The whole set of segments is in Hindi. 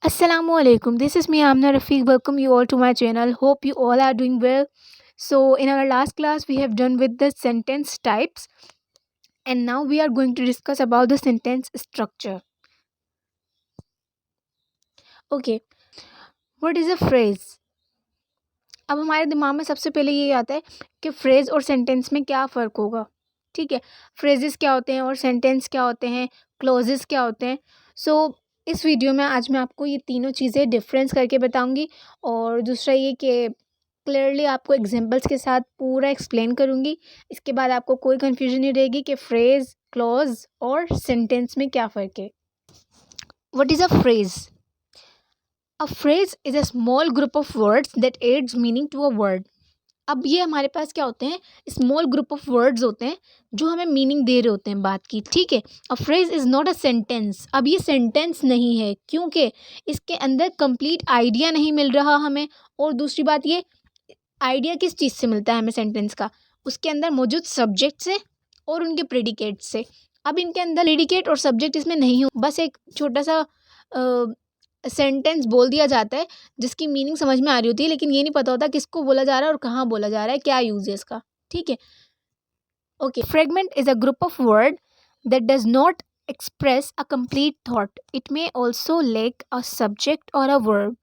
Assalamualaikum. This is me, Amna Rafiq. Welcome you all to my channel. Hope you all are doing well. So, in our last class, we have done with the sentence types, and now we are going to discuss about the sentence structure. Okay, what is a phrase? अब हमारे दिमाग में सबसे पहले ये आता है कि फ्रेज और सेंटेंस में क्या फ़र्क होगा. ठीक है, फ्रेजेस क्या होते हैं और सेंटेंस क्या होते हैं, क्लोजेस क्या होते हैं. सो इस वीडियो में आज मैं आपको ये तीनों चीज़ें डिफरेंस करके बताऊंगी. और दूसरा ये कि क्लियरली आपको एग्जांपल्स के साथ पूरा एक्सप्लेन करूंगी. इसके बाद आपको कोई कन्फ्यूजन नहीं रहेगी कि फ्रेज, क्लॉज और सेंटेंस में क्या फ़र्क है. What is a phrase? A phrase is a small group of words that adds meaning to a word. अब ये हमारे पास क्या होते हैं, स्मॉल ग्रुप ऑफ वर्ड्स होते हैं जो हमें मीनिंग दे रहे होते हैं बात की. ठीक है, अ phrase is not a sentence. अब ये सेंटेंस नहीं है क्योंकि इसके अंदर कंप्लीट आइडिया नहीं मिल रहा हमें. और दूसरी बात, ये आइडिया किस चीज़ से मिलता है हमें सेंटेंस का? उसके अंदर मौजूद सब्जेक्ट से और उनके प्रेडिकेट से. अब इनके अंदर प्रेडिकेट और सब्जेक्ट इसमें नहीं हो, बस एक छोटा सा सेंटेंस बोल दिया जाता है जिसकी मीनिंग समझ में आ रही होती है, लेकिन ये नहीं पता होता किसको बोला जा रहा है और कहाँ बोला जा रहा है, क्या यूज़ है इसका. ठीक है, okay. Fragment is a group of word that does not express a complete thought. It may also lake a subject और अ वर्ब.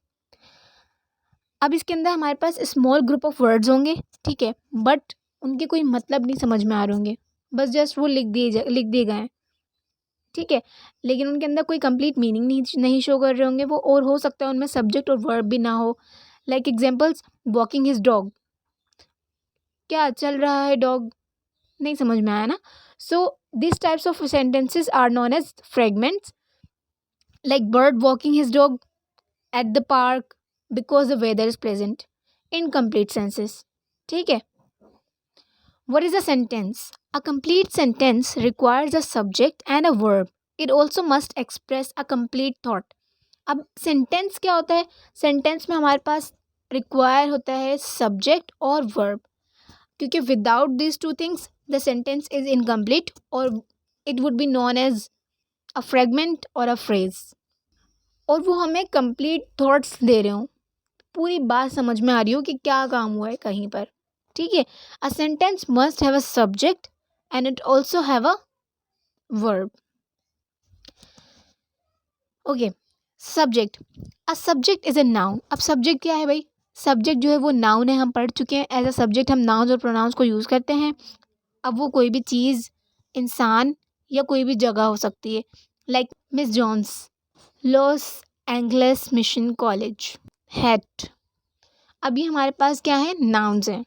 अब इसके अंदर हमारे पास स्मॉल ग्रुप ऑफ वर्ड्स होंगे. ठीक है, बट उनके कोई मतलब नहीं समझ में आ रहे होंगे, बस जस्ट वो लिख दिए गए हैं. ठीक है, लेकिन उनके अंदर कोई कंप्लीट मीनिंग नहीं शो कर रहे होंगे वो, और हो सकता है उनमें सब्जेक्ट और वर्ब भी ना हो. Like examples, walking his dog. क्या चल रहा है डॉग? नहीं समझ में आया ना. So this types of sentences are known as fragments. Like bird walking his dog at the park because the weather is pleasant. Incomplete senses. ठीक है. What is a sentence? A complete sentence requires a subject and a verb. It also must express a complete thought. अब सेंटेंस क्या होता है? सेंटेंस में हमारे पास रिक्वायर होता है सब्जेक्ट और वर्ब, क्योंकि without this two things the sentence is incomplete और it would be known as a fragment और अ फ्रेज. और वो हमें कंप्लीट थॉट्स दे रहे हो, पूरी बात समझ में आ रही हो कि क्या काम हुआ है कहीं पर. ठीक है, a sentence must have a subject and it also have a verb. Okay, subject. A subject is a noun. अब सब्जेक्ट क्या है भाई? सब्जेक्ट जो है वो नाउन है, हम पढ़ चुके हैं. एज अ सब्जेक्ट हम नाउन्स और प्रोनाउंस को यूज़ करते हैं. अब वो कोई भी चीज़, इंसान या कोई भी जगह हो सकती है. Like Miss John's, Los Angeles Mission College, hat. अब ये हमारे पास क्या है? नाउन्स हैं,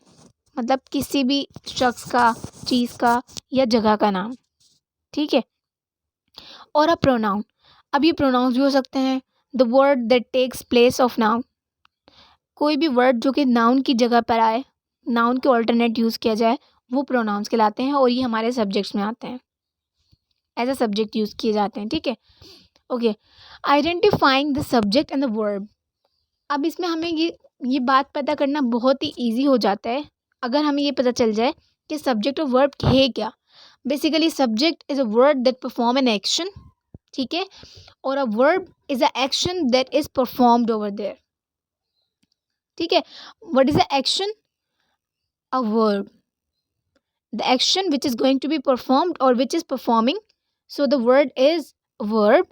मतलब किसी भी शख्स का, चीज़ का या जगह का नाम. ठीक है, और अ प्रोनाउन. अब ये प्रोनाउंस भी हो सकते हैं. The word that takes place of noun. कोई भी वर्ड जो कि नाउन की जगह पर आए, नाउन के ऑल्टरनेट यूज़ किया जाए, वो प्रोनाउंस कहलाते हैं और ये हमारे सब्जेक्ट्स में आते हैं, एज अ सब्जेक्ट यूज़ किए जाते हैं. ठीक है, okay. Identifying the subject and the verb. अब इसमें हमें ये बात पता करना बहुत ही ईजी हो जाता है अगर हमें ये पता चल जाए कि सब्जेक्ट और वर्ब है क्या. Basically subject is a word that perform an action. ठीक है, और a verb is a action that is performed over there. ठीक है, what is a action? A verb, the action which is going to be performed और which is performing. So the word is verb.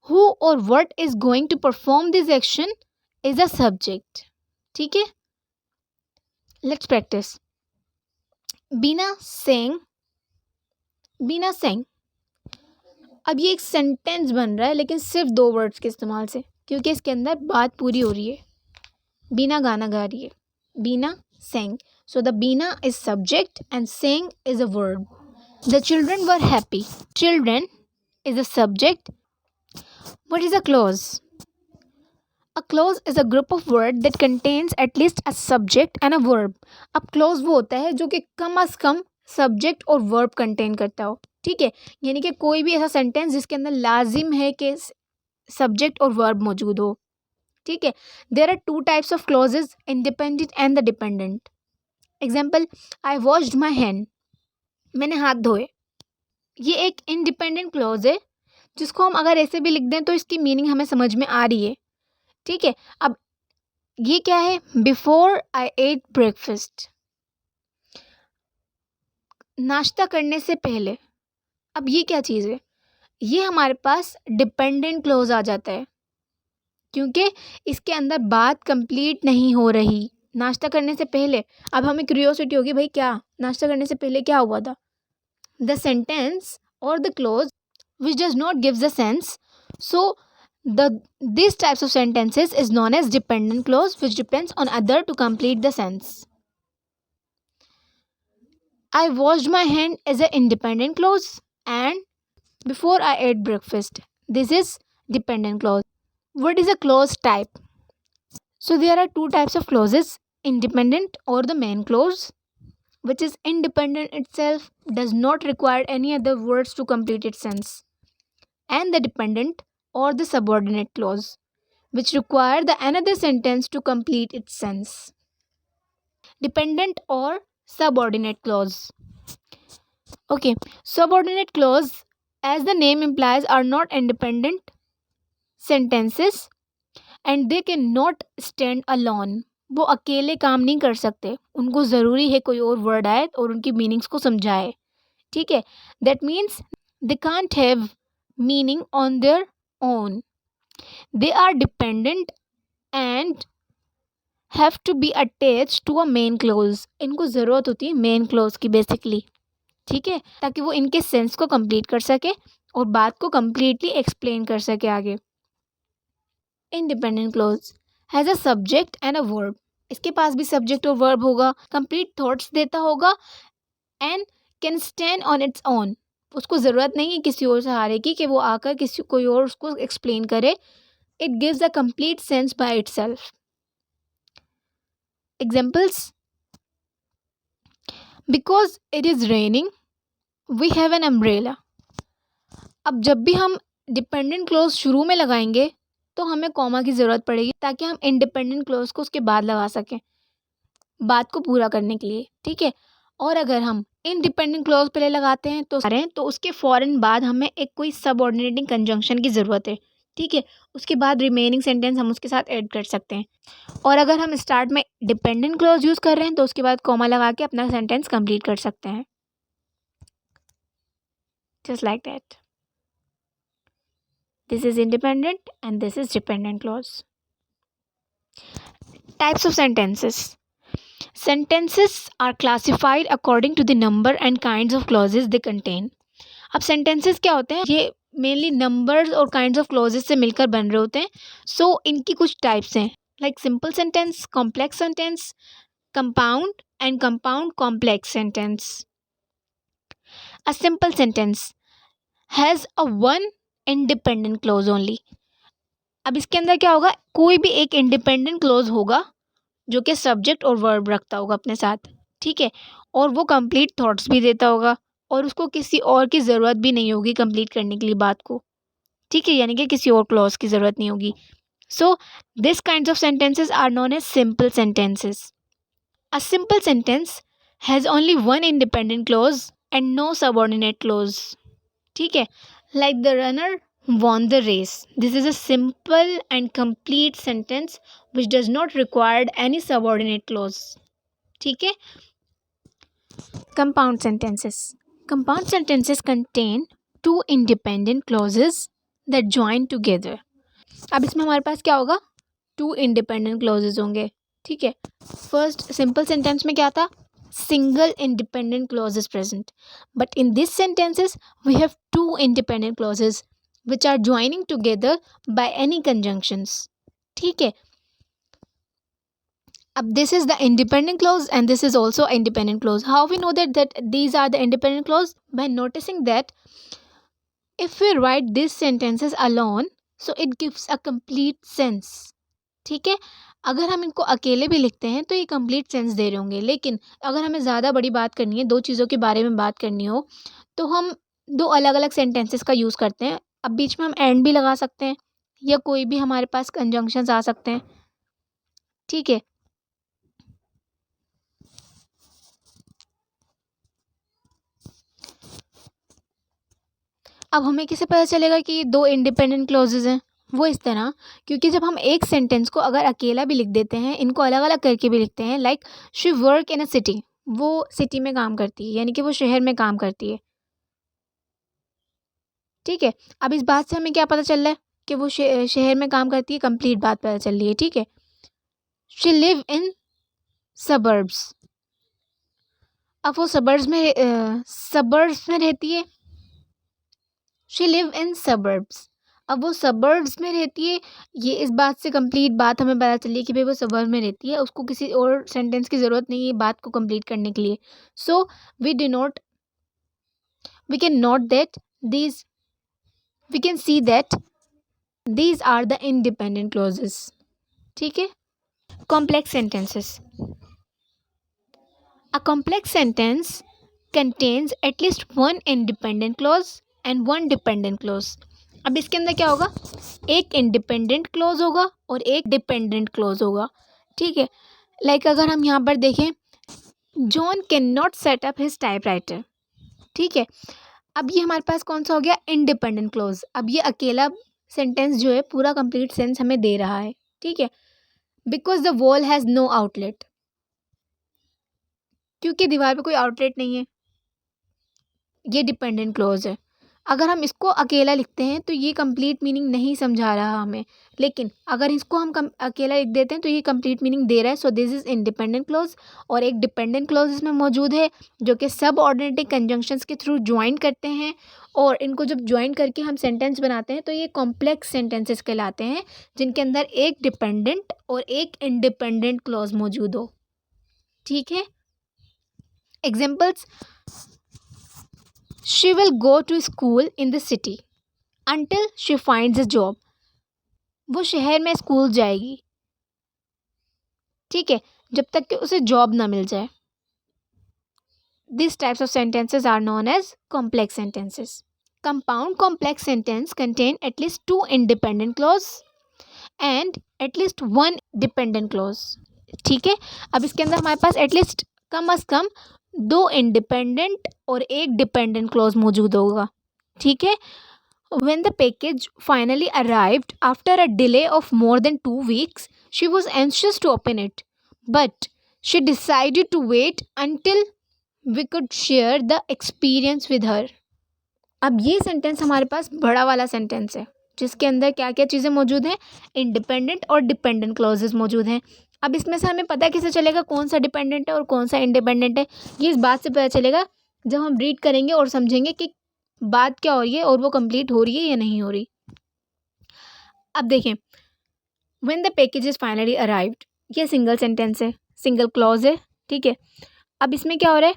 Who और what is going to perform this action is a subject. ठीक है, लेट्स प्रैक्टिस. बीना सेंग, बीना सेंग. अब ये एक सेंटेंस बन रहा है लेकिन सिर्फ दो वर्ड्स के इस्तेमाल से, क्योंकि इसके अंदर बात पूरी हो रही है. बीना गाना गा रही है. Bina sang. So the Bina is subject and sang is a verb. The children were happy. Children is a subject. What is a clause? A clause is a group of word that contains at least a subject and a verb. अब clause वो होता है जो कि कम अज़ कम सब्जेक्ट और वर्ब कंटेन करता हो. ठीक है, यानी कि कोई भी ऐसा सेंटेंस जिसके अंदर लाजिम है कि सब्जेक्ट और वर्ब मौजूद हो. ठीक है, there are two types of clauses, independent and the dependent. Example, I washed my hand. मैंने हाथ धोए. ये एक इंडिपेंडेंट क्लॉज है जिसको हम अगर ऐसे भी लिख दें तो इसकी मीनिंग हमें समझ में आ रही है, ठीक है। अब ये क्या है, बिफोर आई एट ब्रेकफास्ट, नाश्ता करने से पहले। अब ये क्या चीज़ है, ये हमारे पास डिपेंडेंट क्लोज आ जाता है, क्योंकि इसके अंदर बात कंप्लीट नहीं हो रही। नाश्ता करने से पहले, अब हमें क्यूरियोसिटी होगी, भाई क्या नाश्ता करने से पहले क्या हुआ था। द सेंटेंस और the close which does not give the sense, so the these types of sentences is known as dependent clause, which depends on other to complete the sense. I washed my hand is an independent clause, and before I ate breakfast, this is dependent clause. What is a clause type? So there are two types of clauses: independent or the main clause, which is independent itself, does not require any other words to complete its sense, and the dependent or the subordinate clause, which require the another sentence to complete its sense. Dependent or subordinate clause. Okay, subordinate clause, as the name implies, are not independent sentences and they cannot stand alone. वो अकेले काम नहीं कर सकते, उनको ज़रूरी है कोई और वर्ड आए और उनकी मीनिंग्स को समझाए, ठीक है। That means they can't have meaning on their own, they are dependent and have to be attach to a main clause. इनको ज़रूरत होती है मेन क्लोज की बेसिकली, ठीक है, ताकि वो इनके सेंस को कंप्लीट कर सके और बात को कंप्लीटली एक्सप्लेन कर सके आगे। Independent clause has a subject and a verb, इसके पास भी सब्जेक्ट और वर्ब होगा, कंप्लीट थॉट्स देता होगा and can stand on its own. उसको ज़रूरत नहीं है किसी और सहारे की कि वो आकर किसी कोई और उसको एक्सप्लेन करे। It gives a complete sense by itself. Examples: because it is raining we have an umbrella। अब जब भी हम डिपेंडेंट क्लोज शुरू में लगाएंगे तो हमें कॉमा की ज़रूरत पड़ेगी, ताकि हम इंडिपेंडेंट क्लोज को उसके बाद लगा सकें बात को पूरा करने के लिए, ठीक है। और अगर हम इंडिपेंडेंट क्लोज पहले लगाते हैं तो उसके फ़ौरन बाद हमें एक कोई सबऑर्डिनेटिंग कंजंक्शन की ज़रूरत है, ठीक है। उसके बाद रिमेनिंग सेंटेंस हम उसके साथ ऐड कर सकते हैं। और अगर हम स्टार्ट में डिपेंडेंट क्लोज यूज़ कर रहे हैं तो उसके बाद कॉमा लगा के अपना सेंटेंस कंप्लीट कर सकते हैं, just like that. This is independent and this is dependent close. Types of sentences. Sentences are classified according to the number and kinds of clauses they contain. अब sentences क्या होते हैं, ये मेनली नंबर्स और काइंड्स ऑफ क्लॉजेस से मिलकर बन रहे होते हैं। सो इनकी कुछ टाइप्स हैं, like simple sentence, complex sentence, compound and compound complex sentence. A simple sentence has a one independent clause only. अब इसके अंदर क्या होगा, कोई भी एक इंडिपेंडेंट क्लॉज होगा जो कि सब्जेक्ट और वर्ब रखता होगा अपने साथ, ठीक है। और वो कंप्लीट थॉट्स भी देता होगा और उसको किसी और की ज़रूरत भी नहीं होगी कंप्लीट करने के लिए बात को, ठीक है, यानी कि किसी और क्लॉज की ज़रूरत नहीं होगी। So this kinds of sentences are known as simple sentences. A simple sentence has only one independent clause and no subordinate clause, ठीक है। Like the runner won the race. This is a simple and complete sentence which does not require any subordinate clause, ठीक है। Compound sentences. Compound sentences contain two independent clauses that join together. अब इसमें हमारे पास क्या होगा, टू इंडिपेंडेंट क्लॉजेज होंगे, ठीक है। फर्स्ट सिंपल सेंटेंस में क्या था, single independent clause is present, but in these sentences we have two independent clauses which are joining together by any conjunctions, ठीक है। अब this is the independent clause and this is also independent clause. How we know that these are the independent clause? By noticing that if we write these sentences alone, so it gives a complete sense, ठीक है। अगर हम इनको अकेले भी लिखते हैं तो ये कंप्लीट सेंस दे रहे होंगे, लेकिन अगर हमें ज़्यादा बड़ी बात करनी है, दो चीज़ों के बारे में बात करनी हो, तो हम दो अलग अलग सेंटेंसेस का यूज़ करते हैं। अब बीच में हम एंड भी लगा सकते हैं या कोई भी हमारे पास कंजंक्शंस आ सकते हैं, ठीक है। अब हमें कैसे पता चलेगा कि ये दो इंडिपेंडेंट क्लॉजेज हैं? वो इस तरह, क्योंकि जब हम एक सेंटेंस को अगर अकेला भी लिख देते हैं, इनको अलग अलग करके भी लिखते हैं, like she work in a city, वो सिटी में काम करती है, यानी कि वो शहर में काम करती है। ठीक है, अब इस बात से हमें क्या पता चल रहा है कि वो शहर में काम करती है, कंप्लीट बात पता चल रही है। ठीक है, शी लिव इन सबर्ब्स, अब वो सबर्ब्स में रहती है। शी लिव इन सबर्ब्स, अब वो सबर्ब्स में रहती है। ये इस बात से कंप्लीट बात हमें पता चली कि भाई वो सबर्ब में रहती है, उसको किसी और सेंटेंस की ज़रूरत नहीं है बात को कंप्लीट करने के लिए। So we can note that these we can see that these are the independent clauses. ठीक है, complex sentences. A complex sentence contains at least one independent clause and one dependent clause। अब इसके अंदर क्या होगा, एक इंडिपेंडेंट क्लॉज होगा और एक डिपेंडेंट क्लॉज होगा। ठीक है, लाइक अगर हम यहाँ पर देखें, John can not set up his typewriter. ठीक है, अब ये हमारे पास कौन सा हो गया, इंडिपेंडेंट क्लॉज। अब ये अकेला सेंटेंस जो है पूरा कंप्लीट सेंस हमें दे रहा है। ठीक है, because the wall has no outlet, क्योंकि दीवार पे कोई आउटलेट नहीं है, ये डिपेंडेंट क्लॉज है। अगर हम इसको अकेला लिखते हैं तो ये कंप्लीट मीनिंग नहीं समझा रहा हमें, लेकिन अगर इसको हम अकेला लिख देते हैं तो ये कंप्लीट मीनिंग दे रहा है। सो दिस इज इंडिपेंडेंट क्लॉज। और एक डिपेंडेंट क्लॉज इसमें मौजूद है जो कि सब ऑर्डिनेटिव कंजंक्शंस के थ्रू ज्वाइन करते हैं, और इनको जब ज्वाइन करके हम सेंटेंस बनाते हैं तो ये कॉम्प्लेक्स सेंटेंसेस कहलाते हैं, जिनके अंदर एक डिपेंडेंट और एक इंडिपेंडेंट क्लॉज मौजूद हो। ठीक है, examples, she will go to school in the city until she finds a job। वो शहर में स्कूल जाएगी, ठीक है, जब तक कि उसे जॉब ना मिल जाए। These types of sentences are known as complex sentences। Compound complex sentence contain at least two independent clause and at least one dependent clause। ठीक है, अब इसके अंदर हमारे पास एटलीस्ट कम अज कम दो इंडिपेंडेंट और एक डिपेंडेंट क्लॉज मौजूद होगा। ठीक है, when the package finally arrived after a delay of more than 2 weeks, she was anxious to open it, but she decided to wait until we could share the experience with her। अब ये सेंटेंस हमारे पास बड़ा वाला सेंटेंस है, जिसके अंदर क्या क्या चीज़ें मौजूद हैं, इंडिपेंडेंट और डिपेंडेंट क्लॉजेस मौजूद हैं। अब इसमें से हमें पता कैसे चलेगा कौन सा डिपेंडेंट है और कौन सा इंडिपेंडेंट है? ये इस बात से पता चलेगा जब हम रीड करेंगे और समझेंगे कि बात क्या हो रही है और वो कंप्लीट हो रही है या नहीं हो रही। अब देखें, when the package is finally arrived, ये सिंगल सेंटेंस है, सिंगल क्लॉज है। ठीक है, अब इसमें क्या हो रहा है,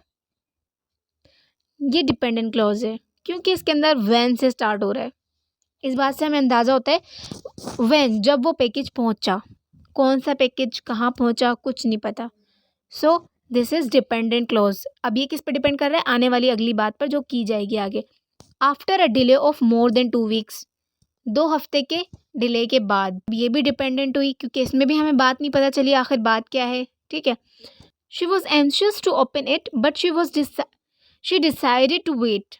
ये डिपेंडेंट क्लॉज है, क्योंकि इसके अंदर व्हेन से स्टार्ट हो रहा है। इस बात से हमें अंदाज़ा होता है व्हेन, जब वो पैकेज पहुंचा। कौन सा पैकेज कहाँ पहुंचा कुछ नहीं पता। सो दिस इज डिपेंडेंट क्लॉज। अब ये किस पर डिपेंड कर रहा है, आने वाली अगली बात पर जो की जाएगी आगे। After a delay of more than 2 weeks, 2 हफ्ते के डिले के बाद। ये भी डिपेंडेंट हुई, क्योंकि इसमें भी हमें बात नहीं पता चली आखिर बात क्या है। ठीक है, she was anxious to open it but she decided to wait.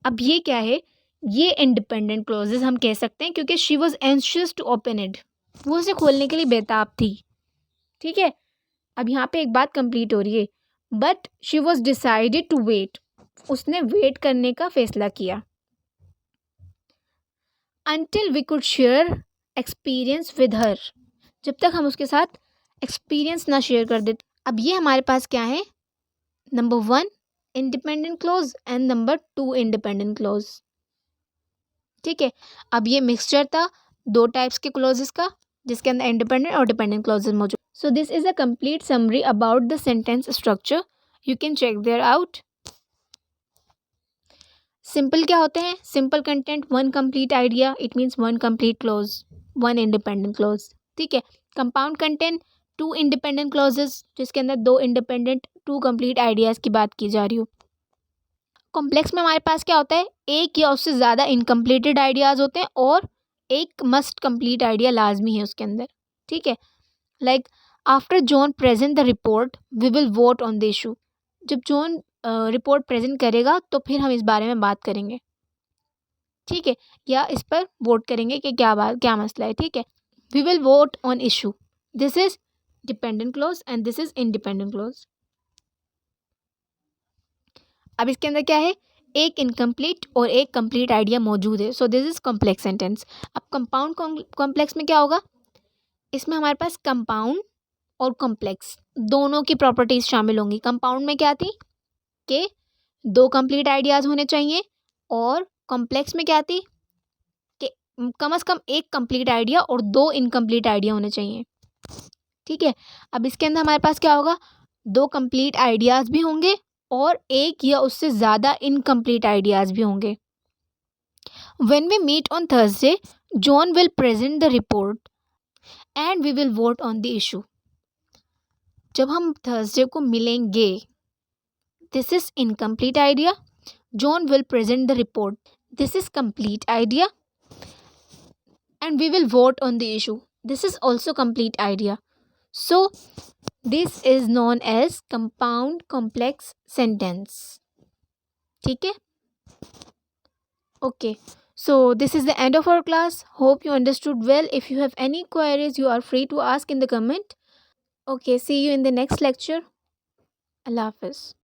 अब ये क्या है, ये इंडिपेंडेंट क्लॉजेस हम कह सकते हैं, क्योंकि she was anxious to open it, वो उसे खोलने के लिए बेताब थी। ठीक है, अब यहाँ पे एक बात कंप्लीट हो रही है, but she was decided to wait, उसने वेट करने का फैसला किया। Until we could share experience with her, जब तक हम उसके साथ एक्सपीरियंस ना शेयर कर देते। अब ये हमारे पास क्या है, number 1 independent clause and number 2 independent clause. ठीक है, अब ये मिक्सचर था दो टाइप्स के क्लॉजेस का, जिसके अंदर इंडिपेंडेंट और डिपेंडेंट क्लॉजेस मौजूद। So this is a complete summary about the sentence structure, you can check there out. Simple क्या होते हैं, simple content, one complete idea, it means one complete clause, one independent clause. ठीक है, कंपाउंड कंटेंट, 2 इंडिपेंडेंट क्लॉजेस, जिसके अंदर 2 इंडिपेंडेंट 2 कंप्लीट आइडियाज़ की बात की जा रही हो। कॉम्प्लेक्स में हमारे पास क्या होता है, एक या उससे ज़्यादा इनकम्प्लीटेड आइडियाज़ होते हैं और एक मस्ट कंप्लीट आइडिया लाजमी है उसके अंदर। ठीक है, like after John present the report we will vote on the issue. जब जॉन रिपोर्ट प्रेजेंट करेगा तो फिर हम इस बारे में बात करेंगे। ठीक है, या इस पर वोट करेंगे कि क्या मसला है, ठीक है। We will vote on issue, this is dependent clause and this is independent clause. अब इसके अंदर क्या है, एक इनकम्प्लीट और एक कंप्लीट आइडिया मौजूद है, सो दिस इज कॉम्प्लेक्स सेंटेंस। अब कंपाउंड कॉम्प्लेक्स में क्या होगा, इसमें हमारे पास कंपाउंड और कॉम्प्लेक्स दोनों की प्रॉपर्टीज शामिल होंगी। कंपाउंड में क्या थी कि दो कंप्लीट आइडियाज होने चाहिए, और कॉम्प्लेक्स में क्या थी कि कम से कम एक कंप्लीट आइडिया और दो इनकम्प्लीट आइडिया होने चाहिए, ठीक है। अब इसके अंदर हमारे पास क्या होगा, दो कंप्लीट आइडियाज भी होंगे और एक या उससे ज़्यादा इनकम्प्लीट आइडियाज भी होंगे। When we meet on Thursday, John will present the report and we will vote on the issue. जब हम थर्सडे को मिलेंगे, this is incomplete idea, John will present the report, this is complete idea, and we will vote on the issue, this is also complete idea. So this is known as compound complex sentence, ठीक है। Okay, so this is the end of our class, hope you understood well. If you have any queries, you are free to ask in the comment. Okay, see you in the next lecture. Allah Hafiz.